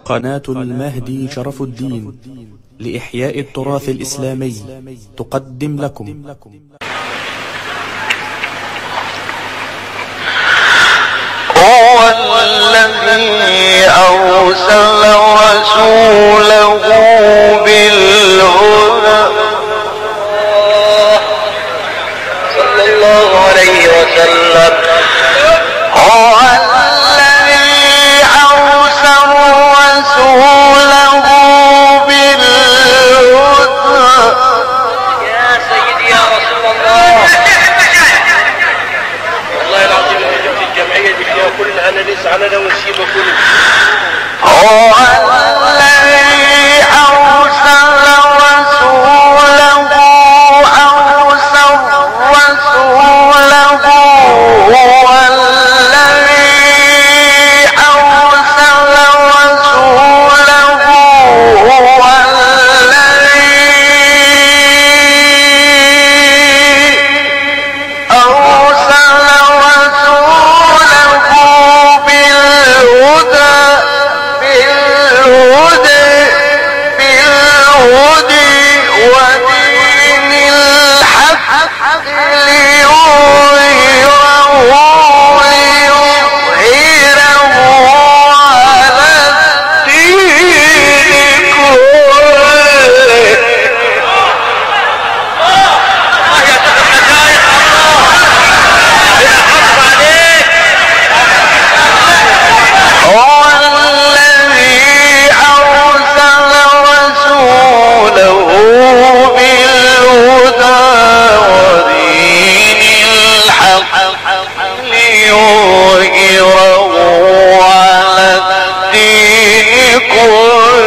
قناة المهدي شرف الدين لإحياء التراث الإسلامي تقدم لكم هو الذي أرسل رسوله بالهدى صلى الله عليه وسلم. هو الذي أرسل رسوله بالهدى. يا سيدي يا رسول الله، والله العظيم الجمعية دي فيها كل أنا لسه على ده ونسيبه كله. هو الذي أرسل رسوله هو الذي أرسل رسوله هو الذي أرسل رسوله بالهدى ودين الحق ليظهره على الدين كله. هو الذي أرسل رسوله بالهدى ودين الحق ليظهره على الدين كله